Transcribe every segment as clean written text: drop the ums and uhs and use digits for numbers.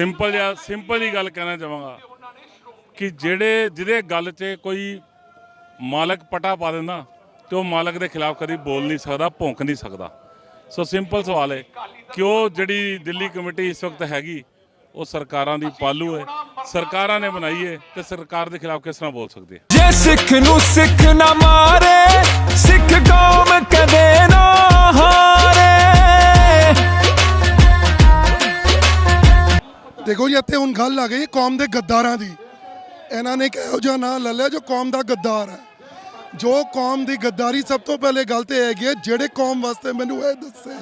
Simple ਹੀ ਗੱਲ ਕਹਿਣਾ ਚਾਹਾਂਗਾ ਕਿ ਜਿਹਦੇ ਗੱਲ 'ਚ ਕੋਈ ਮਾਲਕ ਪਟਾ ਪਾ ਦਿੰਦਾ ਤੇ ਉਹ ਮਾਲਕ ਦੇ ਖਿਲਾਫ ਕਦੀ ਬੋਲ ਨਹੀਂ ਸਕਦਾ, ਭੌਂਕ ਨਹੀਂ ਸਕਦਾ। ਸੋ ਸਿੰਪਲ ਸਵਾਲ ਹੈ ਕਿ ਉਹ ਜਿਹੜੀ ਦਿੱਲੀ ਕਮੇਟੀ ਇਸ ਵਕਤ ਹੈਗੀ ਉਹ ਸਰਕਾਰਾਂ ਦੀ ਪਾਲੂ ਹੈ, ਸਰਕਾਰਾਂ ਨੇ ਬਣਾਈ ਹੈ ਤੇ ਸਰਕਾਰ ਦੇ ਖਿਲਾਫ ਕਿਸ ਤਰ੍ਹਾਂ ਬੋਲ ਸਕਦੇ ਹੈ। ਜੇ ਸਿੱਖ ਨੂੰ ਸਿੱਖ ਨਾ ਮਾਰੇ, ਸਿੱਖ ਕੌਮ ਕਦੇ ਨਾ ਹਾਰੇ। देखो जी इत्थे हुण गल आ गई कौम के गद्दारां दी। इन्हां ने किहो जिहा नां ले लिया जो कौम का गद्दार है। जो कौम की गद्दारी सब तो पहले गल तो हैगी है जिहड़े कौम वास्ते मैनूं ये दस्से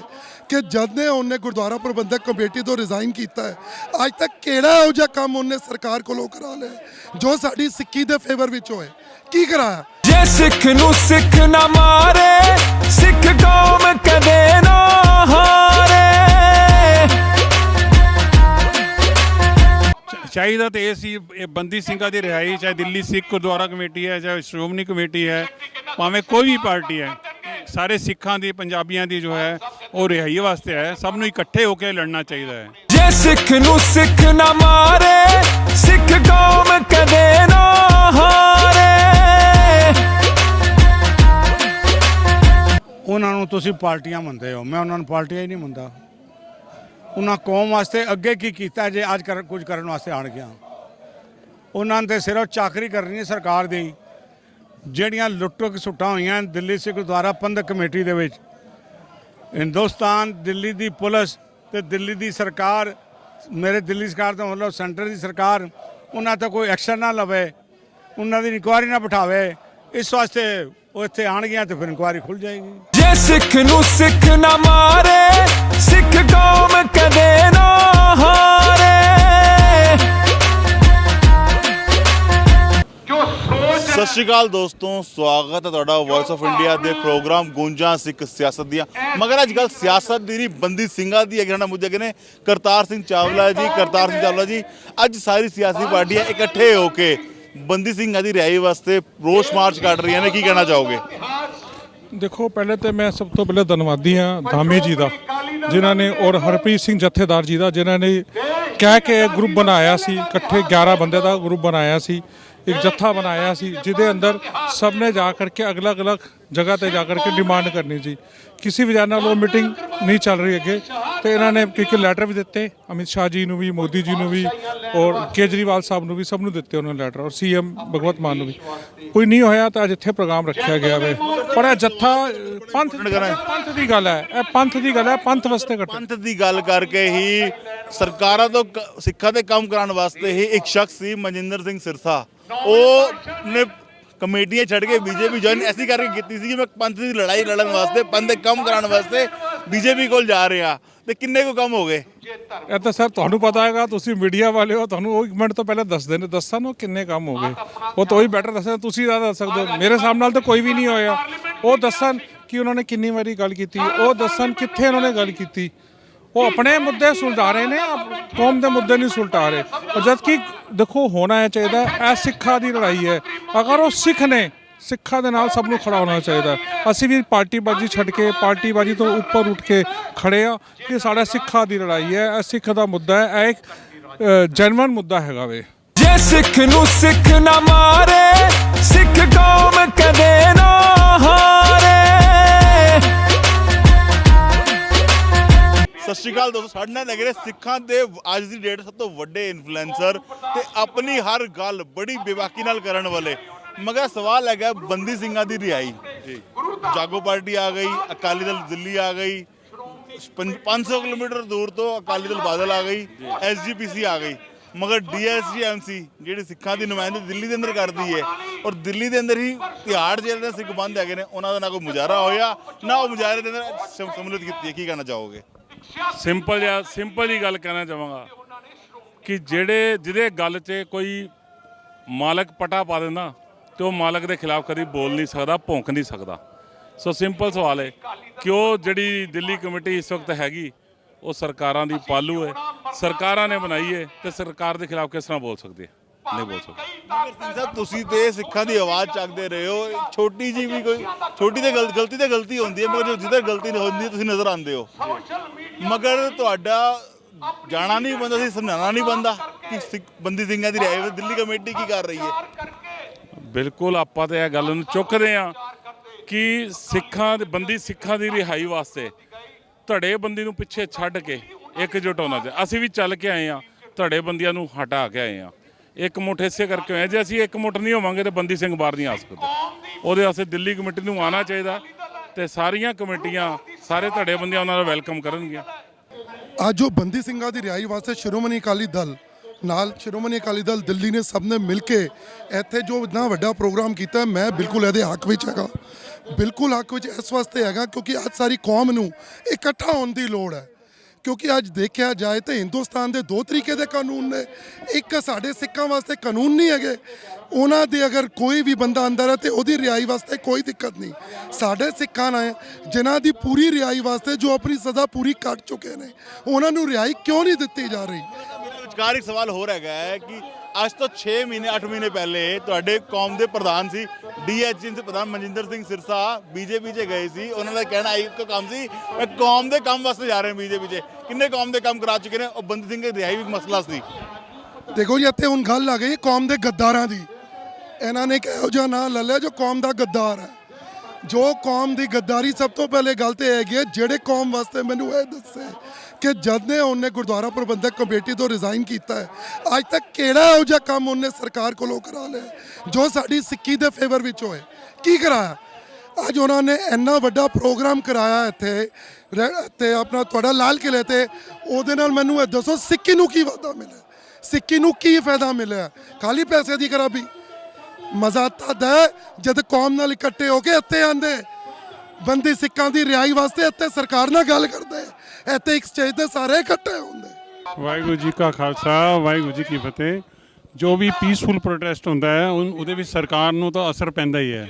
कि जद ने उन्हें गुरुद्वारा प्रबंधक कमेटी तो रिजाइन किया है अज तक किहड़ा इहो जिहा काम उन्हें सरकार कोलों करा लिया जो साडी सिक्की दे फेवर विच होए। की कराया? जे सिख नूं सिख ना मारे, सिख कौम कदे ना हारे। ਚਾਹੀਦਾ ਤੇ ਇਹ ਸੀ ਇਹ ਬੰਦੀ ਸਿੰਘਾਂ ਦੀ ਰਿਹਾਈ, ਚਾਹੇ ਦਿੱਲੀ ਸਿੱਖ ਗੁਰਦੁਆਰਾ ਕਮੇਟੀ ਹੈ, ਚਾਹੇ ਸ਼੍ਰੋਮਣੀ ਕਮੇਟੀ ਹੈ, ਭਾਵੇਂ ਕੋਈ ਵੀ ਪਾਰਟੀ ਹੈ, ਸਾਰੇ ਸਿੱਖਾਂ ਦੀ ਪੰਜਾਬੀਆਂ ਦੀ ਜੋ ਹੈ ਉਹ ਰਿਹਾਈ ਵਾਸਤੇ ਹੈ। ਸਭ ਨੂੰ ਇਕੱਠੇ ਹੋ ਕੇ ਲੜਨਾ ਚਾਹੀਦਾ ਹੈ। ਜੇ ਸਿੱਖ ਨੂੰ ਸਿੱਖ ਨਾ ਮਾਰੇ, ਸਿੱਖ ਕੌਮ ਕਦੇ ਨਾ ਹਾਰੇ। ਉਹਨਾਂ ਨੂੰ ਤੁਸੀਂ ਪਾਰਟੀਆਂ ਮੰਨਦੇ ਹੋ, ਮੈਂ ਉਹਨਾਂ ਨੂੰ ਪਾਰਟੀਆਂ ਹੀ ਨਹੀਂ ਮੰਨਦਾ। ਉਹਨਾਂ ਕੌਮ ਵਾਸਤੇ ਅੱਗੇ ਕੀ ਕੀਤਾ ਜੇ ਅੱਜ ਕੁਝ ਕਰਨ ਵਾਸਤੇ ਆਣ ਗਿਆ। ਉਹਨਾਂ ਨੇ ਸਿਰਫ ਚਾਕਰੀ ਕਰਨੀ ਹੈ ਸਰਕਾਰ ਦੀ। ਜਿਹੜੀਆਂ ਲੁੱਟੋ ਖਸੁੱਟਾਂ ਹੋਈਆਂ ਦਿੱਲੀ ਸਿੱਖ ਗੁਰਦੁਆਰਾ ਪ੍ਰਬੰਧਕ ਕਮੇਟੀ ਦੇ ਵਿੱਚ, ਹਿੰਦੁਸਤਾਨ ਦਿੱਲੀ ਦੀ ਪੁਲਿਸ ਤੇ ਦਿੱਲੀ ਦੀ ਸਰਕਾਰ, ਮੇਰੇ ਦਿੱਲੀ ਸਰਕਾਰ ਦਾ ਮਤਲਬ ਸੈਂਟਰ ਦੀ ਸਰਕਾਰ, ਉਹਨਾਂ 'ਤੇ ਕੋਈ ਐਕਸ਼ਨ ਨਾ ਲਵੇ, ਉਹਨਾਂ ਦੀ ਇਨਕੁਆਇਰੀ ਨਾ ਬਿਠਾਵੇ। ਇਸ ਵਾਸਤੇ ਉਹ ਇੱਥੇ ਆਣ ਗਿਆ ਤੇ ਫਿਰ ਇਨਕੁਆਇਰੀ ਖੁੱਲ੍ਹ ਜਾਏਗੀ। ਜੇ ਸਿੱਖ ਨੂੰ ਸਿੱਖ ਨਾ ਮਾਰੇ, ਸਿੱਖ ਕੌਮ ਕਦੇ ਨਾ ਹਾਰੇ। ਸਤਿ ਸ਼੍ਰੀ ਅਕਾਲ ਦੋਸਤੋ, ਸਵਾਗਤ ਹੈ ਤੁਹਾਡਾ ਵੌਇਸ ਆਫ ਇੰਡੀਆ ਦੇ ਪ੍ਰੋਗਰਾਮ ਗੂੰਜਾਂ ਸਿੱਖ ਸਿਆਸਤ ਦੀਆਂ। ਮਗਰ ਅੱਜ ਕੱਲ੍ਹ ਸਿਆਸਤ ਦੀ ਨਹੀਂ, ਬੰਦੀ ਸਿੰਘਾਂ ਦੀ ਅਗਰ ਮੁੱਦੇ ਕਿ ਨੇ ਕਰਤਾਰ ਸਿੰਘ ਚਾਵਲਾ ਜੀ ਅੱਜ ਸਾਰੀ ਸਿਆਸੀ ਪਾਰਟੀਆਂ ਇਕੱਠੇ ਹੋ ਕੇ ਬੰਦੀ ਸਿੰਘਾਂ ਦੀ ਰਿਹਾਈ ਵਾਸਤੇ ਰੋਸ ਮਾਰਚ ਕੱਢ ਰਹੀਆਂ ਨੇ। ਕੀ ਕਹਿਣਾ ਚਾਹੋਗੇ? ਦੇਖੋ, ਪਹਿਲੇ ਤਾਂ ਮੈਂ ਸਭ ਤੋਂ ਪਹਿਲੇ ਧੰਨਵਾਦੀ ਹਾਂ ਧਾਮੀ ਜੀ ਦਾ, ਜਿਨ੍ਹਾਂ ਨੇ ਔਰ ਹਰਪ੍ਰੀਤ ਸਿੰਘ ਜਥੇਦਾਰ ਜੀ ਦਾ, ਜਿਨ੍ਹਾਂ ਨੇ ਕਹਿ ਕੇ ਗਰੁੱਪ ਬਣਾਇਆ ਸੀ, ਇਕੱਠੇ 11 ਬੰਦੇ ਦਾ ਗਰੁੱਪ ਬਣਾਇਆ ਸੀ, एक जत्था बनाया सी जिदे अंदर सब ने जा करके अलग अलग जगह पर जा करके डिमांड करनी सी। किसी वजह नाल वो मीटिंग नहीं चल रही अगे, तो इन्होंने क्योंकि लैटर भी दिते अमित शाह जी भी, मोदी जी भी और केजरीवाल साहब भी, सब दिते उन्होंने लैटर, और CM भगवंत मान भी। कोई नहीं होया तो अज इत्थे प्रोग्राम रखा गया वे। पर जत्था पंथ की गल है, पंथ की गल है, पंथ वास्ते पंथ की गल करके ही सरकारां तो सिक्खां ते काम कराने वास्ते ही एक शख्स सी मनजिंदर सिंह सिरसा, ਉਹਨੇ ਕਮੇਟੀਆਂ ਛੱਡ ਕੇ ਬੀਜੇਪੀ ਜੁਆਇਨ ਐਸੀ ਕਰਕੇ ਕੀਤੀ ਸੀ ਕਿ ਮੈਂ ਪੰਥ ਦੀ ਲੜਾਈ ਲੜਨ ਵਾਸਤੇ, ਪੰਥ ਦੇ ਕੰਮ ਕਰਾਉਣ ਵਾਸਤੇ ਬੀਜੇਪੀ ਕੋਲ ਜਾ ਰਿਹਾ। ਤੇ ਕਿੰਨੇ ਕੁ ਕੰਮ ਹੋ ਗਏ? ਇਹ ਤਾਂ ਸਰ ਤੁਹਾਨੂੰ ਪਤਾ ਹੈਗਾ, ਤੁਸੀਂ ਮੀਡੀਆ ਵਾਲੇ ਹੋ, ਤੁਹਾਨੂੰ ਉਹ 1 ਮਿੰਟ ਤੋਂ ਪਹਿਲਾਂ ਦੱਸਦੇ ਨੇ, ਦੱਸਣ ਉਹ ਕਿੰਨੇ ਕੰਮ ਹੋ ਗਏ। ਉਹ ਤੋਂ ਹੀ ਬੈਟਰ ਦੱਸਣ, ਤੁਸੀਂ ਜ਼ਿਆਦਾ ਦੱਸ ਸਕਦੇ ਹੋ। ਮੇਰੇ ਹਿਸਾਬ ਨਾਲ ਤਾਂ ਕੋਈ ਵੀ ਨਹੀਂ ਹੋਇਆ। ਉਹ ਦੱਸਣ ਕਿ ਉਹਨਾਂ ਨੇ ਕਿੰਨੀ ਵਾਰੀ ਗੱਲ ਕੀਤੀ, ਉਹ ਦੱਸਣ ਕਿੱਥੇ ਉਹਨਾਂ ਨੇ ਗੱਲ ਕੀਤੀ। वो अपने मुद्दे सुलझा रहे हैं, कौम के मुद्दे नहीं सुलझा रहे। और जबकि देखो होना है चाहिए, यह सिखा की लड़ाई है। अगर वो सिख ने सिखा के नाल सब नूं खड़ा होना चाहिए। असी भी पार्टीबाजी छड्ड के, पार्टीबाजी तो उपर उठ के खड़े आ कि साडा सिखा की लड़ाई है, सिख का मुद्दा है, एक जेन्युइन मुद्दा हैगा वे। जे सिख नूं सिख ना मारे, सिख कौम कदे ना हारे। ਸਤਿ ਸ਼੍ਰੀ ਅਕਾਲ ਦੋਸਤੋ, ਸਾਡੇ ਨਾਲ ਲੱਗ ਰਹੇ ਸਿੱਖਾਂ ਦੇ ਅੱਜ ਦੀ ਡੇਟ ਸਭ ਤੋਂ ਵੱਡੇ ਇਨਫਲੂਐਂਸਰ ਤੇ ਆਪਣੀ ਹਰ ਗੱਲ ਬੜੀ ਬੇਬਾਕੀ ਨਾਲ ਕਰਨ ਵਾਲੇ। ਮਗਰ ਸਵਾਲ ਹੈਗਾ ਬੰਦੀ ਸਿੰਘਾਂ ਦੀ ਰਿਹਾਈ। ਜਾਗੋ ਪਾਰਟੀ ਆ ਗਈ, ਅਕਾਲੀ ਦਲ ਦਿੱਲੀ ਆ ਗਈ, 500 ਕਿਲੋਮੀਟਰ ਦੂਰ ਤੋਂ ਅਕਾਲੀ ਦਲ ਬਾਦਲ ਆ ਗਈ, SGPC ਆ ਗਈ। ਮਗਰ DSG-MC ਜਿਹੜੀ ਸਿੱਖਾਂ ਦੀ ਨੁਮਾਇੰਦਗੀ ਦਿੱਲੀ ਦੇ ਅੰਦਰ ਕਰਦੀ ਹੈ, ਔਰ ਦਿੱਲੀ ਦੇ ਅੰਦਰ ਹੀ ਤਿਹਾੜ ਜੇਲ੍ਹ ਦੇ ਸਿੱਖ ਬੰਦ ਹੈਗੇ ਨੇ, ਉਹਨਾਂ ਦਾ ਨਾ ਕੋਈ ਮੁਜ਼ਾਹਰਾ ਹੋਇਆ, ਨਾ ਉਹ ਮੁਜ਼ਾਹਰੇ ਦੇ ਅੰਦਰ ਸ਼ਮੂਲੀਅਤ ਕੀਤੀ ਹੈ। ਕੀ ਕਹਿਣਾ ਚਾਹੋਗੇ? ਸਿੰਪਲ ਹੀ ਗੱਲ ਕਹਿਣਾ ਚਾਹਾਂਗਾ ਕਿ ਜਿਹਦੇ ਗੱਲ 'ਚ ਕੋਈ ਮਾਲਕ ਪਟਾ ਪਾ ਦਿੰਦਾ ਤੇ ਉਹ ਮਾਲਕ ਦੇ ਖਿਲਾਫ ਕਦੀ ਬੋਲ ਨਹੀਂ ਸਕਦਾ, ਭੌਂਕ ਨਹੀਂ ਸਕਦਾ। ਸੋ ਸਿੰਪਲ ਸਵਾਲ ਹੈ ਕਿ ਉਹ ਜਿਹੜੀ ਦਿੱਲੀ ਕਮੇਟੀ ਇਸ ਵਕਤ ਹੈਗੀ ਉਹ ਸਰਕਾਰਾਂ ਦੀ ਪਾਲੂ ਹੈ, ਸਰਕਾਰਾਂ ਨੇ ਬਣਾਈ ਹੈ ਤੇ ਸਰਕਾਰ ਦੇ ਖਿਲਾਫ ਕਿਸ ਤਰ੍ਹਾਂ ਬੋਲ ਸਕਦੇ ਹੈ? ਨਹੀਂ ਬੋਲ ਸਕਦੇ। ਸਾਹਿਬ ਤੁਸੀਂ ਤੇ ਸਿੱਖਾਂ ਦੀ ਆਵਾਜ਼ ਚੱਕਦੇ ਰਹੇ ਹੋ, ਛੋਟੀ ਜੀ ਵੀ ਕੋਈ ਛੋਟੀ ਤੇ ਗਲਤੀ ਤੇ ਗਲਤੀ ਹੁੰਦੀ ਹੈ, ਮਗਰ ਜਿਹਦੇ ਗਲਤੀ ਨਹੀਂ ਹੁੰਦੀ ਤੁਸੀਂ ਨਜ਼ਰ ਆਉਂਦੇ ਹੋ। ਮਗਰ ਤੁਹਾਡਾ ਜਾਣਾ ਨਹੀਂ ਬੰਦਾ ਸੀ, ਸਮਝਾਉਣਾ ਨਹੀਂ ਬੰਦਾ ਕਿ ਬੰਦੀ ਸਿੰਘਾਂ ਦੀ ਰਿਹਾਈ ਦਿੱਲੀ ਕਮੇਟੀ ਕੀ ਕਰ ਰਹੀ ਹੈ। ਬਿਲਕੁਲ ਆਪਾਂ ਤੇ ਇਹ ਗੱਲ ਨੂੰ ਚੁੱਕਦੇ ਆ ਕਿ ਸਿੱਖਾਂ ਦੇ ਬੰਦੀ ਸਿੱਖਾਂ ਦੀ ਰਿਹਾਈ ਵਾਸਤੇ ਧੜੇ ਬੰਦੀ ਨੂੰ ਪਿੱਛੇ ਛੱਡ ਕੇ ਇਕਜੁੱਟ ਹੋਣਾ ਚਾਹੀਦਾ। ਅਸੀਂ ਵੀ ਚੱਲ ਕੇ ਆਏ ਆ, ਧੜੇ ਬੰਦੀਆਂ ਨੂੰ ਹਟਾ ਕੇ ਆਏ ਆ, ਇੱਕ ਮੁੱਠ ਇਸੇ ਕਰਕੇ ਹੋਏ। ਜੇ ਅਸੀਂ ਇੱਕ ਮੁੱਠ ਨਹੀਂ ਹੋਵਾਂਗੇ ਤਾਂ ਬੰਦੀ ਸਿੰਘ ਬਾਹਰ ਨਹੀਂ ਆ ਸਕਦੇ। ਉਹਦੇ ਵਾਸਤੇ ਦਿੱਲੀ ਕਮੇਟੀ ਨੂੰ ਆਉਣਾ ਚਾਹੀਦਾ ਤੇ ਸਾਰੀਆਂ ਕਮੇਟੀਆਂ ਸਾਰੇ ਧੜੇ ਬੰਦੀਆਂ ਉਹਨਾਂ ਦਾ ਵੈਲਕਮ ਕਰਨਗੀਆਂ। ਅੱਜ ਜੋ ਬੰਦੀ ਸਿੰਘਾਂ ਦੀ ਰਿਹਾਈ ਵਾਸਤੇ ਸ਼੍ਰੋਮਣੀ ਅਕਾਲੀ ਦਲ ਨਾਲ ਸ਼੍ਰੋਮਣੀ ਅਕਾਲੀ ਦਲ ਦਿੱਲੀ ਨੇ ਸਭ ਨੇ ਮਿਲ ਕੇ ਇੱਥੇ ਜੋ ਇੰਨਾ ਵੱਡਾ ਪ੍ਰੋਗਰਾਮ ਕੀਤਾ, ਮੈਂ ਬਿਲਕੁਲ ਇਹਦੇ ਹੱਕ ਵਿੱਚ ਹੈਗਾ। ਬਿਲਕੁਲ ਹੱਕ ਵਿੱਚ ਇਸ ਵਾਸਤੇ ਹੈਗਾ ਕਿਉਂਕਿ ਅੱਜ ਸਾਰੀ ਕੌਮ ਨੂੰ ਇਕੱਠਾ ਹੋਣ ਦੀ ਲੋੜ ਹੈ। ਕਿਉਂਕਿ ਅੱਜ ਦੇਖਿਆ ਜਾਏ ਤਾਂ ਹਿੰਦੁਸਤਾਨ ਦੇ ਦੋ ਤਰੀਕੇ ਦੇ ਕਾਨੂੰਨ ਨੇ। ਇੱਕ ਸਾਡੇ ਸਿੱਖਾਂ ਵਾਸਤੇ ਕਾਨੂੰਨ ਨਹੀਂ ਹੈਗੇ, ਉਹਨਾਂ ਦੇ ਅਗਰ ਕੋਈ ਵੀ ਬੰਦਾ ਅੰਦਰ ਹੈ ਤੇ ਉਹਦੀ ਰਿਹਾਈ ਵਾਸਤੇ ਕੋਈ ਦਿੱਕਤ ਨਹੀਂ। ਸਾਡੇ ਸਿੱਖਾਂ ਨੇ ਜਿਨ੍ਹਾਂ ਦੀ ਪੂਰੀ ਰਿਹਾਈ ਵਾਸਤੇ ਜੋ ਆਪਣੀ ਸਜ਼ਾ ਪੂਰੀ ਕੱਟ ਚੁੱਕੇ ਨੇ, ਉਹਨਾਂ ਨੂੰ ਰਿਹਾਈ ਕਿਉਂ ਨਹੀਂ ਦਿੱਤੀ ਜਾ ਰਹੀ। ਮੇਰੇ ਵਿਚਕਾਰ ਇੱਕ ਸਵਾਲ ਹੋਰ ਹੈਗਾ ਹੈ ਕਿ ਅੱਜ ਤੋਂ 6 ਮਹੀਨੇ 8 ਮਹੀਨੇ ਪਹਿਲੇ ਤੁਹਾਡੇ ਕੌਮ ਦੇ ਪ੍ਰਧਾਨ ਸੀ ਡੀਐਚਜੀ ਦੇ ਪ੍ਰਧਾਨ ਮਨਜਿੰਦਰ ਸਿੰਘ ਸਿਰਸਾ ਬੀਜੇਪੀ 'ਚ ਗਏ ਸੀ। ਉਹਨਾਂ ਦਾ ਕਹਿਣਾ ਇੱਕ ਕੰਮ ਸੀ, ਮੈਂ ਕੌਮ ਦੇ ਕੰਮ ਵਾਸਤੇ ਜਾ ਰਹੇ ਬੀਜੇਪੀ 'ਚ। ਕਿੰਨੇ ਕੌਮ ਦੇ ਕੰਮ ਕਰਾ ਚੁੱਕੇ ਨੇ। ਉਹ ਬੰਦੀ ਸਿੰਘ ਦੀ ਰਿਹਾਈ ਵੀ ਮਸਲਾ ਸੀ। ਦੇਖੋ ਜੀ ਇੱਥੇ ਹੁਣ ਗੱਲ ਆ ਗਈ ਕੌਮ ਦੇ ਗੱਦਾਰਾਂ ਦੀ। ਇਹਨਾਂ ਨੇ ਕਿਹੋ ਜਿਹਾ ਨਾਂ ਲੈ ਲਿਆ ਜੋ ਕੌਮ ਦਾ ਗੱਦਾਰ ਹੈ। ਜੋ ਕੌਮ ਦੀ ਗੱਦਾਰੀ ਸਭ ਤੋਂ ਪਹਿਲੇ ਗੱਲ ਤੇ ਹੈਗੀ ਹੈ, ਜਿਹੜੇ ਕੌਮ ਵਾਸਤੇ ਮੈਨੂੰ ਇਹ ਦੱਸੇ ਕਿ ਜਦ ਨੇ ਉਹਨੇ ਗੁਰਦੁਆਰਾ ਪ੍ਰਬੰਧਕ ਕਮੇਟੀ ਤੋਂ ਰਿਜ਼ਾਈਨ ਕੀਤਾ ਹੈ, ਅੱਜ ਤੱਕ ਕਿਹੜਾ ਇਹੋ ਜਿਹਾ ਕੰਮ ਉਹਨੇ ਸਰਕਾਰ ਕੋਲੋਂ ਕਰਾ ਲਿਆ ਜੋ ਸਾਡੀ ਸਿੱਖੀ ਦੇ ਫੇਵਰ ਵਿੱਚ ਹੋਏ। ਕੀ ਕਰਾਇਆ? ਅੱਜ ਉਹਨਾਂ ਨੇ ਇੰਨਾ ਵੱਡਾ ਪ੍ਰੋਗਰਾਮ ਕਰਾਇਆ ਇੱਥੇ ਤੇ ਆਪਣਾ ਤੁਹਾਡਾ ਲਾਲ ਕਿਲੇ ਤੇ, ਉਹਦੇ ਨਾਲ ਮੈਨੂੰ ਇਹ ਦੱਸੋ ਸਿੱਖੀ ਨੂੰ ਕੀ ਵਾਧਾ ਮਿਲਿਆ, ਸਿੱਖੀ ਨੂੰ ਕੀ ਫਾਇਦਾ ਮਿਲਿਆ? ਖਾਲੀ ਪੈਸੇ ਦੀ ਖਰਾਬੀ। ਮਜ਼ਾ ਤਦ ਹੈ ਜਦ ਕੌਮ ਨਾਲ ਇਕੱਠੇ ਹੋ ਕੇ ਇੱਥੇ ਆਂਦੇ, ਬੰਦੀ ਸਿੱਖਾਂ ਦੀ ਰਿਹਾਈ ਵਾਸਤੇ ਇੱਥੇ ਸਰਕਾਰ ਨਾਲ ਗੱਲ ਕਰਦੇ, ਇੱਥੇ ਇੱਕ ਸਟੇਜ ਤੇ ਸਾਰੇ ਇਕੱਠੇ ਹੁੰਦੇ। ਵਾਹਿਗੁਰੂ ਜੀ ਕਾ ਖਾਲਸਾ, ਵਾਹਿਗੁਰੂ ਜੀ ਕੀ ਫਤਿਹ। ਜੋ ਵੀ ਪੀਸਫੁਲ ਪ੍ਰੋਟੈਸਟ ਹੁੰਦਾ ਹੈ ਉਹਦੇ ਵਿੱਚ ਸਰਕਾਰ ਨੂੰ ਤਾਂ ਅਸਰ ਪੈਂਦਾ ਹੀ ਹੈ।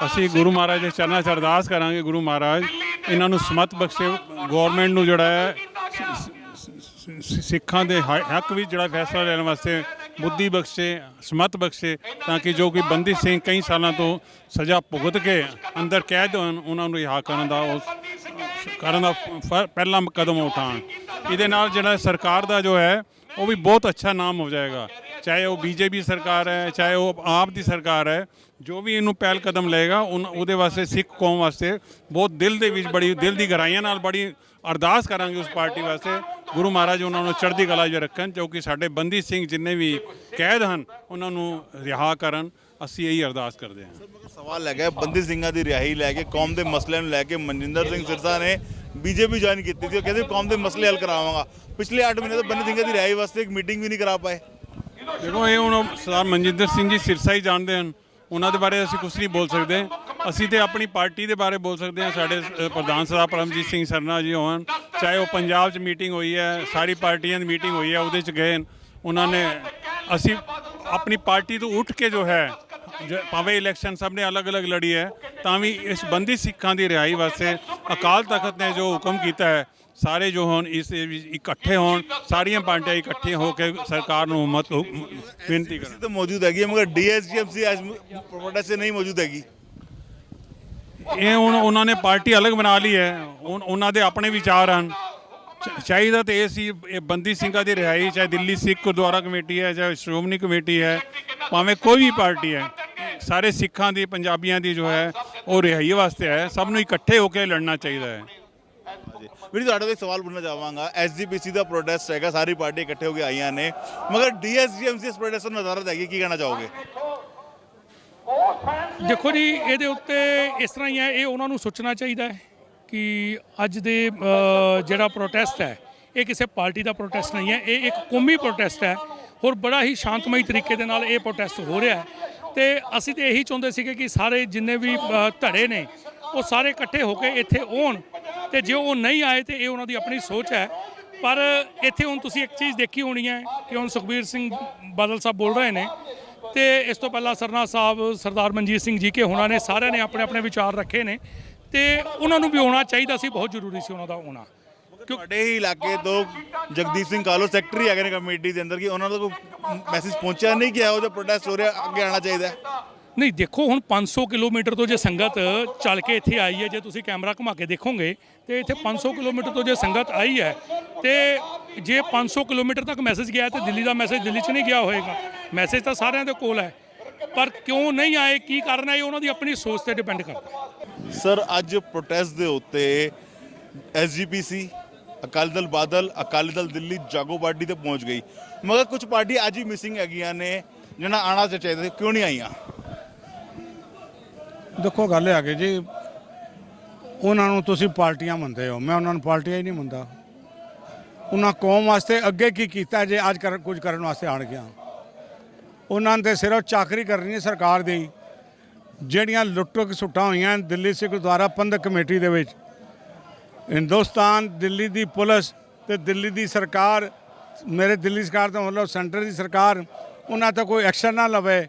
ਅਸੀਂ ਗੁਰੂ ਮਹਾਰਾਜ ਦੇ ਚਰਨਾਂ 'ਚ ਅਰਦਾਸ ਕਰਾਂਗੇ, ਗੁਰੂ ਮਹਾਰਾਜ ਇਹਨਾਂ ਨੂੰ ਸਮਤ ਬਖਸ਼ੇ, ਗੌਰਮੈਂਟ ਨੂੰ ਜਿਹੜਾ ਹੈ ਸਿੱਖਾਂ ਦੇ ਹੱਕ ਵਿੱਚ ਜਿਹੜਾ ਫੈਸਲਾ ਲੈਣ ਵਾਸਤੇ ਬੁੱਧੀ ਬਖਸ਼ੇ, ਸਮਤ ਬਖਸ਼ੇ, ਤਾਂ ਕਿ ਜੋ ਕਿ ਬੰਦੀ ਸਿੰਘ ਕਈ ਸਾਲਾਂ ਤੋਂ ਸਜ਼ਾ ਭੁਗਤ ਕੇ ਅੰਦਰ ਕੈਦ ਹੋਣ, ਉਹਨਾਂ ਨੂੰ ਰਿਹਾ ਕਰਨ ਦਾ ਪਹਿਲਾ ਕਦਮ ਉਠਾਉਣ। ਇਹਦੇ ਨਾਲ ਜਿਹੜਾ ਸਰਕਾਰ ਦਾ ਜੋ ਹੈ ਉਹ ਵੀ ਬਹੁਤ ਅੱਛਾ ਨਾਮ ਹੋ ਜਾਏਗਾ। ਚਾਹੇ ਉਹ ਬੀਜੇਪੀ ਸਰਕਾਰ ਹੈ, ਚਾਹੇ ਉਹ ਆਪ ਦੀ ਸਰਕਾਰ ਹੈ, ਜੋ ਵੀ ਇਹਨੂੰ ਪਹਿਲ ਕਦਮ ਲਏਗਾ ਉਹਦੇ ਵਾਸਤੇ ਸਿੱਖ ਕੌਮ ਵਾਸਤੇ ਬਹੁਤ ਦਿਲ ਦੇ ਵਿੱਚ ਬੜੀ ਦਿਲ ਦੀ ਗਹਿਰਾਈਆਂ ਨਾਲ ਬੜੀ ਅਰਦਾਸ ਕਰਾਂਗੇ ਉਸ ਪਾਰਟੀ ਵਾਸਤੇ। ਗੁਰੂ ਮਹਾਰਾਜ ਉਹਨਾਂ ਨੂੰ ਚੜ੍ਹਦੀ ਕਲਾ 'ਚ ਰੱਖਣ, ਕਿਉਂਕਿ ਸਾਡੇ ਬੰਦੀ ਸਿੰਘ ਜਿੰਨੇ ਵੀ ਕੈਦ ਹਨ ਉਹਨਾਂ ਨੂੰ ਰਿਹਾ ਕਰਨ। ਅਸੀਂ ਇਹੀ ਅਰਦਾਸ ਕਰਦੇ ਹਾਂ। ਸਵਾਲ ਹੈਗਾ ਬੰਦੀ ਸਿੰਘਾਂ ਦੀ ਰਿਹਾਈ ਲੈ ਕੇ, ਕੌਮ ਦੇ ਮਸਲਿਆਂ ਨੂੰ ਲੈ ਕੇ ਮਨਜਿੰਦਰ ਸਿੰਘ ਸਿਰਸਾ ਨੇ ਬੀਜੇਪੀ ਜੁਆਇਨ ਕੀਤੀ ਸੀ। ਉਹ ਕਹਿੰਦੇ ਕੌਮ ਦੇ ਮਸਲੇ ਹੱਲ ਕਰਾਵਾਂਗਾ। ਪਿਛਲੇ 8 ਮਹੀਨੇ ਤੋਂ ਬੰਦੀ ਸਿੰਘਾਂ ਦੀ ਰਿਹਾਈ ਵਾਸਤੇ ਇੱਕ ਮੀਟਿੰਗ ਵੀ ਨਹੀਂ ਕਰਾ ਪਾਏ। ਦੇਖੋ ਇਹ ਹੁਣ ਸਰਦਾਰ ਮਨਜਿੰਦਰ ਸਿੰਘ ਜੀ ਸਿਰਸਾ ਹੀ ਜਾਣਦੇ ਹਨ, ਉਹਨਾਂ ਦੇ ਬਾਰੇ ਅਸੀਂ ਕੁਝ ਨਹੀਂ ਬੋਲ ਸਕਦੇ। ਅਸੀਂ ਤੇ ਆਪਣੀ ਪਾਰਟੀ ਦੇ ਬਾਰੇ ਬੋਲ ਸਕਦੇ ਹਾਂ। ਸਾਡੇ ਪ੍ਰਧਾਨ ਸਰਦਾਰ ਪਰਮਜੀਤ ਸਿੰਘ ਸਰਨਾ ਜੀ ਹੋਣ, ਚਾਹੇ ਉਹ ਪੰਜਾਬ 'ਚ ਮੀਟਿੰਗ ਹੋਈ ਹੈ, ਸਾਰੀ ਪਾਰਟੀਆਂ ਦੀ ਮੀਟਿੰਗ ਹੋਈ ਹੈ, ਉਹਦੇ 'ਚ ਗਏ ਉਹਨਾਂ ਨੇ। ਅਸੀਂ ਆਪਣੀ ਪਾਰਟੀ ਤੋਂ ਉੱਠ ਕੇ ਜੋ ਹੈ, ਭਾਵੇਂ ਇਲੈਕਸ਼ਨ ਸਭ ਨੇ ਅਲੱਗ-ਅਲੱਗ ਲੜੀ ਹੈ, ਤਾਂ ਵੀ ਇਸ ਬੰਦੀ ਸਿੱਖਾਂ ਦੀ ਰਿਹਾਈ ਵਾਸਤੇ ਅਕਾਲ ਤਖਤ ਨੇ ਜੋ ਹੁਕਮ ਕੀਤਾ ਹੈ, ਸਾਰੇ ਜੋ ਹੋਣ ਇਸ ਇਕੱਠੇ ਹੋਣ, ਸਾਰੀਆਂ ਪਾਰਟੀਆਂ ਇਕੱਠੇ ਹੋ ਕੇ ਸਰਕਾਰ ਨੂੰ ਬੇਨਤੀ ਕਰਨ। ਤਾਂ ਮੌਜੂਦ ਹੈਗੀ ਮਗਰ ਡੀਐਸਜੀਐਮਸੀ ਅੱਜ ਪ੍ਰੋਟੈਸਟ ਨਹੀਂ ਮੌਜੂਦ ਹੈਗੀ। ਇਹ ਹੁਣ ਉਹਨਾਂ ਨੇ ਪਾਰਟੀ ਅਲੱਗ ਬਣਾ ਲਈ ਹੈ, ਉਹਨਾਂ ਦੇ ਆਪਣੇ ਵਿਚਾਰ ਹਨ। ਚਾਹੀਦਾ ਤੇ ਇਹ ਸੀ ਇਹ ਬੰਦੀ ਸਿੰਘਾਂ ਦੀ ਰਿਹਾਈ, ਚਾਹੇ ਦਿੱਲੀ ਸਿੱਖ ਗੁਰਦੁਆਰਾ ਕਮੇਟੀ ਹੈ, ਚਾਹੇ ਸ਼੍ਰੋਮਣੀ ਕਮੇਟੀ ਹੈ, ਭਾਵੇਂ ਕੋਈ ਵੀ ਪਾਰਟੀ ਹੈ, ਸਾਰੇ ਸਿੱਖਾਂ ਦੀ ਪੰਜਾਬੀਆਂ ਦੀ ਜੋ ਹੈ ਉਹ ਰਿਹਾਈ ਵਾਸਤੇ ਹੈ। ਸਭ ਨੂੰ ਇਕੱਠੇ ਹੋ ਕੇ ਲੜਨਾ ਚਾਹੀਦਾ ਹੈ। ਵੀਰ ਤੁਹਾਡੇ ਤੋਂ ਇੱਕ ਸਵਾਲ ਪੁੱਛਣਾ ਚਾਹਾਂਗਾ। ਐਸਜੀਪੀਸੀ ਦਾ ਪ੍ਰੋਟੈਸਟ ਹੈਗਾ, ਸਾਰੀ ਪਾਰਟੀ ਇਕੱਠੇ ਹੋ ਕੇ ਆਈਆਂ ਨੇ, ਮਗਰ ਡੀਐਸਜੀਐਮਸੀ ਇਸ ਪ੍ਰੋਟੈਸਟ ਨੂੰ ਨਜ਼ਾਰਤ ਹੈਗੀ, ਕੀ ਕਹਿਣਾ ਚਾਹੋਗੇ? ਦੇਖੋ ਜੀ, ਇਹਦੇ ਉੱਤੇ ਇਸ ਤਰ੍ਹਾਂ ਹੀ ਹੈ, ਇਹ ਉਹਨਾਂ ਨੂੰ ਸੋਚਣਾ ਚਾਹੀਦਾ ਹੈ ਕਿ ਅੱਜ ਦੇ ਜਿਹੜਾ ਪ੍ਰੋਟੈਸਟ ਹੈ ਇਹ ਕਿਸੇ ਪਾਰਟੀ ਦਾ ਪ੍ਰੋਟੈਸਟ ਨਹੀਂ ਹੈ, ਇਹ ਇੱਕ ਕੌਮੀ ਪ੍ਰੋਟੈਸਟ ਹੈ। ਔਰ ਬੜਾ ਹੀ ਸ਼ਾਂਤਮਈ ਤਰੀਕੇ ਦੇ ਨਾਲ ਇਹ ਪ੍ਰੋਟੈਸਟ ਹੋ ਰਿਹਾ ਹੈ। ਤੇ ਅਸੀਂ ਤੇ ਇਹੀ ਚਾਹੁੰਦੇ ਸੀਗੇ ਕਿ ਸਾਰੇ ਜਿੰਨੇ ਵੀ ਧੜੇ ਨੇ ਉਹ ਸਾਰੇ ਇਕੱਠੇ ਹੋ ਕੇ ਇੱਥੇ ਆਉਣ, ਤੇ ਜੇ ਉਹ ਨਹੀਂ ਆਏ ਤੇ ਇਹ ਉਹਨਾਂ ਦੀ ਆਪਣੀ ਸੋਚ ਹੈ। ਪਰ ਇੱਥੇ ਹੁਣ ਤੁਸੀਂ ਇੱਕ ਚੀਜ਼ ਦੇਖੀ ਹੋਣੀ ਹੈ ਕਿ ਹੁਣ ਸੁਖਬੀਰ ਸਿੰਘ ਬਾਦਲ ਸਾਹਿਬ ਬੋਲ ਰਹੇ ਨੇ, ਤੇ ਇਸ ਤੋਂ ਪਹਿਲਾਂ ਸਰਨਾ ਸਾਹਿਬ, ਸਰਦਾਰ ਮਨਜੀਤ ਸਿੰਘ ਜੀ ਕੇ ਹੋਣਾ ਨੇ, ਸਾਰਿਆਂ ਨੇ ਆਪਣੇ ਆਪਣੇ ਵਿਚਾਰ ਰੱਖੇ ਨੇ, ਤੇ ਉਹਨਾਂ ਨੂੰ ਵੀ ਆਉਣਾ ਚਾਹੀਦਾ ਸੀ, ਬਹੁਤ ਜ਼ਰੂਰੀ ਸੀ ਉਹਨਾਂ ਦਾ ਆਉਣਾ। ਤੁਹਾਡੇ ਹੀ ਇਲਾਕੇ ਤੋਂ ਜਗਦੀਪ ਸਿੰਘ ਕਾਲੋ ਸੈਕਟਰੀ ਹੈਗੇ ਨੇ ਕਮੇਟੀ ਦੇ ਅੰਦਰ, ਕਿ ਉਹਨਾਂ ਦਾ ਕੋਈ ਮੈਸੇਜ ਪਹੁੰਚਿਆ ਨਹੀਂ ਕਿ ਇਹੋ ਜਿਹਾ ਪ੍ਰੋਟੈਸਟ ਹੋ ਰਿਹਾ, ਅੱਗੇ ਆਉਣਾ ਚਾਹੀਦਾ? ਨਹੀਂ, ਦੇਖੋ ਹੁਣ 500 ਕਿਲੋਮੀਟਰ ਤੋਂ ਜੇ ਸੰਗਤ ਚੱਲ ਕੇ ਇੱਥੇ ਆਈ ਹੈ, ਜੇ ਤੁਸੀਂ ਕੈਮਰਾ ਘੁਮਾ ਕੇ ਦੇਖੋਗੇ ਤੇ ਇੱਥੇ 500 ਕਿਲੋਮੀਟਰ ਤੋਂ ਜੇ ਸੰਗਤ ਆਈ ਹੈ, ਤੇ ਜੇ 500 ਕਿਲੋਮੀਟਰ ਤੱਕ ਮੈਸੇਜ ਗਿਆ ਤੇ ਦਿੱਲੀ ਦਾ ਮੈਸੇਜ ਦਿੱਲੀ 'ਚ ਨਹੀਂ ਗਿਆ ਹੋਏਗਾ। ਮੈਸੇਜ ਤਾਂ ਸਾਰਿਆਂ ਦੇ ਕੋਲ ਹੈ, ਪਰ ਕਿਉਂ ਨਹੀਂ ਆਏ, ਕੀ ਕਾਰਨ ਹੈ, ਇਹ ਉਹਨਾਂ ਦੀ ਆਪਣੀ ਸੋਚ ਤੇ ਡਿਪੈਂਡ ਕਰਦਾ। ਸਰ ਅੱਜ ਪ੍ਰੋਟੈਸਟ ਦੇ ਉੱਤੇ ਐਸਜੀਪੀਸੀ, ਅਕਾਲੀ ਦਲ ਬਾਦਲ, ਅਕਾਲੀ ਦਲ ਦਿੱਲੀ, ਜਾਗੋ ਪਾਰਟੀ ਤੇ ਪਹੁੰਚ ਗਈ, ਮਗਰ ਕੁਝ ਪਾਰਟੀ ਅੱਜ ਹੀ ਮਿਸਿੰਗ ਹੈਗੀਆਂ ਨੇ ਜਿਹਨਾਂ ਆਉਣਾ ਚਾਹੀਦਾ ਸੀ, ਕਿਉਂ ਨਹੀਂ ਆਈਆਂ? ਦੇਖੋ ਗੱਲ ਇਹ ਆ ਕਿ ਜੀ ਉਹਨਾਂ ਨੂੰ ਤੁਸੀਂ ਪਾਰਟੀਆਂ ਮੰਨਦੇ ਹੋ, ਮੈਂ ਉਹਨਾਂ ਨੂੰ ਪਾਰਟੀਆਂ ਹੀ ਨਹੀਂ ਮੰਨਦਾ। ਉਹਨਾਂ ਕੌਮ ਵਾਸਤੇ ਅੱਗੇ ਕੀ ਕੀਤਾ ਜੇ ਅੱਜ ਕੁਝ ਕਰਨ ਵਾਸਤੇ ਆਣ ਗਿਆ। ਉਹਨਾਂ ਨੇ ਸਿਰਫ ਚਾਕਰੀ ਕਰਨੀ ਹੈ ਸਰਕਾਰ ਦੀ। ਜਿਹੜੀਆਂ ਲੁੱਟ ਖਸੁੱਟਾਂ ਹੋਈਆਂ ਦਿੱਲੀ ਸਿੱਖ ਗੁਰਦੁਆਰਾ ਪ੍ਰਬੰਧਕ ਕਮੇਟੀ ਦੇ ਵਿੱਚ, ਹਿੰਦੁਸਤਾਨ ਦਿੱਲੀ ਦੀ ਪੁਲਿਸ ਤੇ ਦਿੱਲੀ ਦੀ ਸਰਕਾਰ, ਮੇਰੇ ਦਿੱਲੀ ਸਰਕਾਰ ਦਾ ਮਤਲਬ ਸੈਂਟਰ ਦੀ ਸਰਕਾਰ, ਉਹਨਾਂ ਤੇ ਕੋਈ ਐਕਸ਼ਨ ਨਾ ਲਵੇ,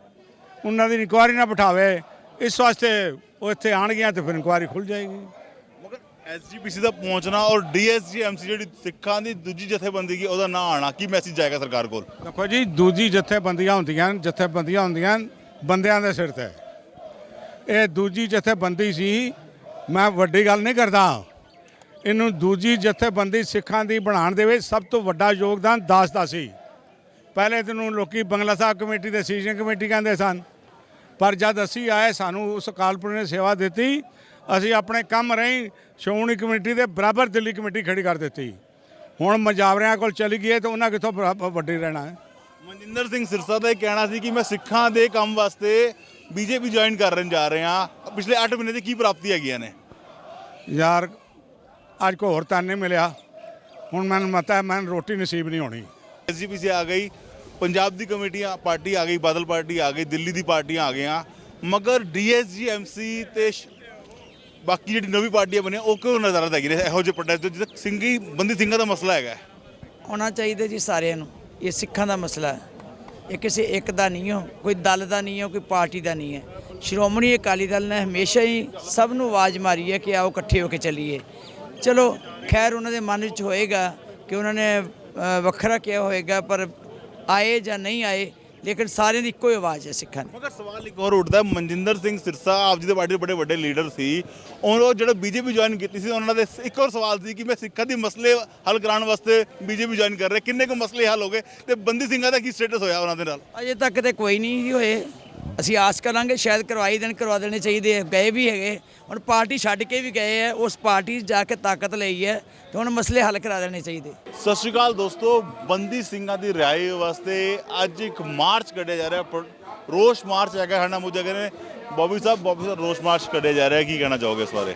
ਉਹਨਾਂ ਦੀ ਇਨਕੁਆਇਰੀ ਨਾ ਬਿਠਾਵੇ। ਇਸ ਵਾਸਤੇ ਉਹ ਇੱਥੇ ਆਉਣਗੀਆਂ ਤੇ ਫਿਰ ਇਨਕੁਆਇਰੀ ਖੁੱਲ ਜਾਏਗੀ। ਮਗਰ ਐਸਜੀਪੀਸੀ ਦਾ ਪਹੁੰਚਣਾ ਔਰ ਡੀਐਸਜੀਐਮਸੀ ਜਿਹੜੀ ਸਿੱਖਾਂ ਦੀ ਦੂਜੀ ਜਥੇਬੰਦੀ ਕੀ ਉਹਦਾ ਨਾ ਆਣਾ, ਕੀ ਮੈਸੇਜ ਜਾਏਗਾ ਸਰਕਾਰ ਕੋਲ? ਦੇਖੋ ਜੀ, ਦੂਜੀ ਜਥੇਬੰਦੀਆਂ ਹੁੰਦੀਆਂ ਬੰਦਿਆਂ ਦੇ ਸਿਰ ਤੇ। ਇਹ ਦੂਜੀ ਜਥੇਬੰਦੀ ਸੀ, ਮੈਂ ਵੱਡੀ ਗੱਲ ਨਹੀਂ ਕਰਦਾ। ਇਹਨੂੰ ਦੂਜੀ ਜਥੇਬੰਦੀ ਸਿੱਖਾਂ ਦੀ ਬਣਾਉਣ ਦੇ ਵਿੱਚ ਸਭ ਤੋਂ ਵੱਡਾ ਯੋਗਦਾਨ ਦਾਸ ਦਾ ਸੀ। ਪਹਿਲੇ ਤੈਨੂੰ ਲੋਕੀ ਬੰਗਲਾ ਸਾਹਿਬ ਕਮੇਟੀ ਦੇ ਸੀਜ਼ਨ ਕਮੇਟੀ ਕਹਿੰਦੇ ਸਨ, ਪਰ ਜਦ ਅਸੀਂ ਆਏ ਸਾਨੂੰ ਉਸ ਅਕਾਲ ਪੁਰਖ ਨੇ ਸੇਵਾ ਦਿੱਤੀ, ਅਸੀਂ ਆਪਣੇ ਕੰਮ ਰਹੀ ਸ਼੍ਰੋਮਣੀ ਕਮੇਟੀ ਦੇ ਬਰਾਬਰ ਦਿੱਲੀ ਕਮੇਟੀ ਖੜੀ ਕਰ ਦਿੱਤੀ। ਹੁਣ ਮਜਾਵਰਿਆਂ ਕੋਲ ਚਲੀ ਗਈ ਹੈ ਤਾਂ ਉਹਨਾਂ ਕਿੱਥੋਂ ਵੱਡੀ ਰਹਿਣਾ ਹੈ। ਮਨਜਿੰਦਰ ਸਿੰਘ ਸਿਰਸਾ ਦਾ ਇਹ ਕਹਿਣਾ ਸੀ ਕਿ ਮੈਂ ਸਿੱਖਾਂ ਦੇ ਕੰਮ ਵਾਸਤੇ ਬੀਜੇਪੀ ਜੁਆਇਨ ਕਰਨ ਜਾ ਰਹੇ ਹਾਂ। ਪਿਛਲੇ 8 ਮਹੀਨੇ ਦੀ ਕੀ ਪ੍ਰਾਪਤੀ ਹੈਗੀਆਂ ਨੇ? ਯਾਰ ਅੱਜ ਕੋਈ ਹੋਰ ਤਾਂ ਨਹੀਂ ਮਿਲਿਆ, ਹੁਣ ਮੈਨੂੰ ਪਤਾ ਹੈ ਮੈਨੂੰ ਰੋਟੀ ਨਸੀਬ ਨਹੀਂ ਹੋਣੀ। ਐਸਜੀਪੀਸੀ ਆ ਗਈ, ਪੰਜਾਬ ਦੀ ਕਮੇਟੀਆਂ ਪਾਰਟੀ ਆ ਗਈ, ਬਾਦਲ ਪਾਰਟੀ ਆ ਗਈ, ਦਿੱਲੀ ਦੀ ਪਾਰਟੀਆਂ ਆ ਗਈਆਂ, ਮਗਰ ਡੀਐਸਜੀਐਮਸੀ ਤੇ ਬਾਕੀ ਜਿਹੜੀ ਨਵੀਂ ਪਾਰਟੀਆਂ ਬਣੀਆਂ ਉਹ ਕਿਉਂ ਨਜ਼ਰ ਹੈਗੀ ਨੇ ਇਹੋ ਜਿਹੇ ਪ੍ਰੋਟੈਸਟ ਜਿੱਥੇ ਸਿੰਘੀ ਬੰਦੀ ਸਿੰਘਾਂ ਦਾ ਮਸਲਾ ਹੈਗਾ? ਹੋਣਾ ਚਾਹੀਦਾ ਜੀ ਸਾਰਿਆਂ ਨੂੰ। ਇਹ ਸਿੱਖਾਂ ਦਾ ਮਸਲਾ ਹੈ, ਇਹ ਕਿਸੇ ਇੱਕ ਦਾ ਨਹੀਂ ਹੋ, ਕੋਈ ਦਲ ਦਾ ਨਹੀਂ ਹੋ, ਕੋਈ ਪਾਰਟੀ ਦਾ ਨਹੀਂ ਹੈ। ਸ਼੍ਰੋਮਣੀ ਅਕਾਲੀ ਦਲ ਨੇ ਹਮੇਸ਼ਾ ਹੀ ਸਭ ਨੂੰ ਆਵਾਜ਼ ਮਾਰੀ ਹੈ ਕਿ ਆਓ ਇਕੱਠੇ ਹੋ ਕੇ ਚੱਲੀਏ। ਚਲੋ ਖੈਰ ਉਹਨਾਂ ਦੇ ਮਨ ਵਿੱਚ ਹੋਏਗਾ ਕਿ ਉਹਨਾਂ ਨੇ ਵੱਖਰਾ ਕਿਹਾ ਹੋਏਗਾ, ਪਰ ਆਏ ਜਾਂ ਨਹੀਂ ਆਏ, ਲੇਕਿਨ ਸਾਰਿਆਂ ਦੀ ਇੱਕੋ ਹੀ ਆਵਾਜ਼ ਹੈ ਸਿੱਖਾਂ ਦੀ। ਮਗਰ ਸਵਾਲ ਇੱਕ ਹੋਰ ਉੱਠਦਾ, ਮਨਜਿੰਦਰ ਸਿੰਘ ਸਿਰਸਾ ਆਪ ਜੀ ਦੇ ਪਾਰਟੀ ਦੇ ਬੜੇ ਵੱਡੇ ਲੀਡਰ ਸੀ, ਉਹ ਜਿਹੜਾ ਬੀਜੇਪੀ ਜੁਆਇਨ ਕੀਤੀ ਸੀ ਉਹਨਾਂ ਦੇ ਇੱਕ ਹੋਰ ਸਵਾਲ ਸੀ ਕਿ ਮੈਂ ਸਿੱਖਾਂ ਦੇ ਮਸਲੇ ਹੱਲ ਕਰਾਉਣ ਵਾਸਤੇ ਬੀਜੇਪੀ ਜੁਆਇਨ ਕਰ ਰਿਹਾ। ਕਿੰਨੇ ਕੁ ਮਸਲੇ ਹੱਲ ਹੋ ਗਏ ਤੇ ਬੰਦੀ ਸਿੰਘਾਂ ਦਾ ਕੀ ਸਟੇਟਸ ਹੋਇਆ ਉਹਨਾਂ ਦੇ ਨਾਲ? ਅਜੇ ਤੱਕ ਤੇ ਕੋਈ ਨਹੀਂ ਹੋਏ। ਅਸੀਂ ਆਸ ਕਰਾਂਗੇ ਸ਼ਾਇਦ ਕਰਵਾ ਦੇਣੇ ਚਾਹੀਦੇ ਹੈ। ਗਏ ਵੀ ਹੈਗੇ, ਹੁਣ ਪਾਰਟੀ ਛੱਡ ਕੇ ਵੀ ਗਏ ਹੈ, ਉਸ ਪਾਰਟੀ 'ਚ ਜਾ ਕੇ ਤਾਕਤ ਲਈ ਹੈ ਤੇ ਹੁਣ ਮਸਲੇ ਹੱਲ ਕਰਾ ਦੇਣੇ ਚਾਹੀਦੇ। ਸਤਿ ਸ਼੍ਰੀ ਅਕਾਲ ਦੋਸਤੋ, ਬੰਦੀ ਸਿੰਘਾਂ ਦੀ ਰਿਹਾਈ ਵਾਸਤੇ ਅੱਜ ਇੱਕ ਮਾਰਚ ਕੱਢਿਆ ਜਾ ਰਿਹਾ, ਰੋਸ ਮਾਰਚ ਹੈਗਾ। ਹਨਾ ਮੁਝੇ ਕਹਿੰਦੇ ਬੋਬੀ ਸਾਹਿਬ ਰੋਸ ਮਾਰਚ ਕੱਢਿਆ ਜਾ ਰਿਹਾ, ਕੀ ਕਹਿਣਾ ਚਾਹੋਗੇ ਇਸ ਬਾਰੇ?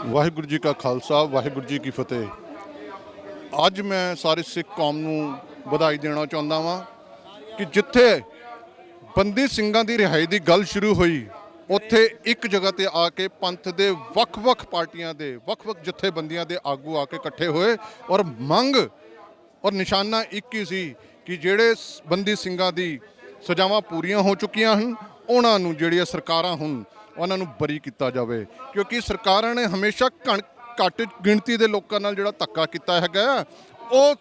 ਵਾਹਿਗੁਰੂ ਜੀ ਕਾ ਖਾਲਸਾ, ਵਾਹਿਗੁਰੂ ਜੀ ਕੀ ਫਤਿਹ। ਅੱਜ ਮੈਂ ਸਾਰੀ ਸਿੱਖ ਕੌਮ ਨੂੰ ਵਧਾਈ ਦੇਣਾ ਚਾਹੁੰਦਾ ਵਾਂ ਕਿ ਜਿੱਥੇ ਬੰਦੀ ਸਿੰਘਾਂ ਦੀ ਰਿਹਾਈ ਦੀ ਗੱਲ ਸ਼ੁਰੂ ਹੋਈ, ਉੱਥੇ ਇੱਕ ਜਗ੍ਹਾ ਤੇ ਆ ਕੇ ਪੰਥ ਦੇ ਵੱਖ-ਵੱਖ ਪਾਰਟੀਆਂ ਦੇ ਵੱਖ-ਵੱਖ ਜਥੇਬੰਦੀਆਂ ਦੇ ਆਗੂ ਆ ਕੇ ਇਕੱਠੇ ਹੋਏ ਔਰ ਮੰਗ ਔਰ ਨਿਸ਼ਾਨਾ ਇੱਕ ਹੀ ਸੀ ਕਿ ਜਿਹੜੇ ਬੰਦੀ ਸਿੰਘਾਂ ਦੀ ਸਜ਼ਾਵਾਂ ਪੂਰੀਆਂ ਹੋ ਚੁੱਕੀਆਂ ਹਨ, ਉਹਨਾਂ ਨੂੰ ਜਿਹੜੀਆਂ ਸਰਕਾਰਾਂ ਹੁਣ ਉਹਨਾਂ ਨੂੰ ਬਰੀ ਕੀਤਾ ਜਾਵੇ, ਕਿਉਂਕਿ ਸਰਕਾਰਾਂ ਨੇ ਹਮੇਸ਼ਾ ਘੱਟ ਗਿਣਤੀ ਦੇ ਲੋਕਾਂ ਨਾਲ ਜਿਹੜਾ ਧੱਕਾ ਕੀਤਾ ਹੈਗਾ ਉਹ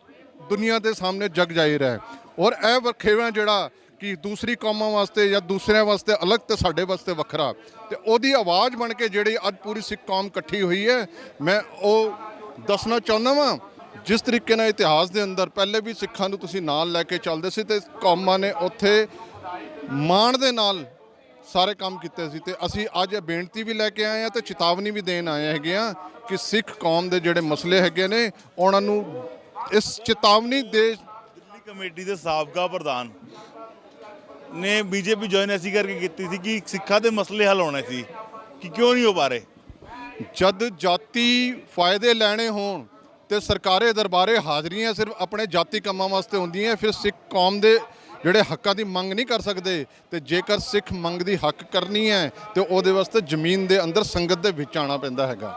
ਦੁਨੀਆ ਦੇ ਸਾਹਮਣੇ ਜਗ ਜ਼ਾਹਿਰ ਹੈ। ਔਰ ਇਹ ਵਖੇਵਾਂ ਜਿਹੜਾ ਕਿ ਦੂਸਰੀ ਕੌਮਾਂ ਵਾਸਤੇ ਜਾਂ ਦੂਸਰਿਆਂ ਵਾਸਤੇ ਅਲੱਗ ਤੇ ਸਾਡੇ ਵਾਸਤੇ ਵੱਖਰਾ, ਤੇ ਉਹਦੀ ਆਵਾਜ਼ ਬਣ ਕੇ ਜਿਹੜੀ ਅੱਜ ਪੂਰੀ ਸਿੱਖ ਕੌਮ ਇਕੱਠੀ ਹੋਈ ਹੈ, ਮੈਂ ਉਹ ਦੱਸਣਾ ਚਾਹੁੰਦਾ ਵਾਂ। ਜਿਸ ਤਰੀਕੇ ਨਾਲ ਇਤਿਹਾਸ ਦੇ ਅੰਦਰ ਪਹਿਲੇ ਵੀ ਸਿੱਖਾਂ ਨੂੰ ਤੁਸੀਂ ਨਾਲ ਲੈ ਕੇ ਚੱਲਦੇ ਸੀ ਤੇ ਕੌਮਾਂ ਨੇ ਉੱਥੇ ਮਾਣ ਦੇ ਨਾਲ ਸਾਰੇ ਕੰਮ ਕੀਤੇ ਸੀ, ਤੇ ਅਸੀਂ ਅੱਜ ਇਹ ਬੇਨਤੀ ਵੀ ਲੈ ਕੇ ਆਏ ਹਾਂ ਤੇ ਚੇਤਾਵਨੀ ਵੀ ਦੇਣ ਆਏ ਹੈਗੇ ਆ ਕਿ ਸਿੱਖ ਕੌਮ ਦੇ ਜਿਹੜੇ ਮਸਲੇ ਹੈਗੇ ਨੇ ਉਹਨਾਂ ਨੂੰ ਇਸ ਚੇਤਾਵਨੀ ਦੇ। ਦਿੱਲੀ ਕਮੇਟੀ ਦੇ ਸਾਬਕਾ ਪ੍ਰਧਾਨ ਨੇ ਬੀਜੇਪੀ ਜੁਆਇਨ ਐਸੀ ਕਰਕੇ ਕੀਤੀ ਸੀ ਕਿ ਸਿੱਖਾਂ ਦੇ ਮਸਲੇ ਹੱਲ ਹੋਣੇ ਸੀ, ਕਿ ਕਿਉਂ ਨਹੀਂ ਹੋ ਪਾ ਰਹੇ? ਜਦ ਜਾਤੀ ਫਾਇਦੇ ਲੈਣੇ ਹੋਣ ਤੇ ਸਰਕਾਰੇ ਦਰਬਾਰੇ ਹਾਜ਼ਰੀਆਂ ਸਿਰਫ ਆਪਣੇ ਜਾਤੀ ਕੰਮਾਂ ਵਾਸਤੇ ਹੁੰਦੀਆਂ, ਫਿਰ ਸਿੱਖ ਕੌਮ ਦੇ ਜਿਹੜੇ ਹੱਕਾਂ ਦੀ ਮੰਗ ਨਹੀਂ ਕਰ ਸਕਦੇ। ਤੇ ਜੇਕਰ ਸਿੱਖ ਮੰਗ ਦੀ ਹੱਕ ਕਰਨੀ ਹੈ ਤੇ ਉਹਦੇ ਵਾਸਤੇ ਜ਼ਮੀਨ ਦੇ ਅੰਦਰ ਸੰਗਤ ਦੇ ਵਿੱਚ ਆਉਣਾ ਪੈਂਦਾ ਹੈਗਾ।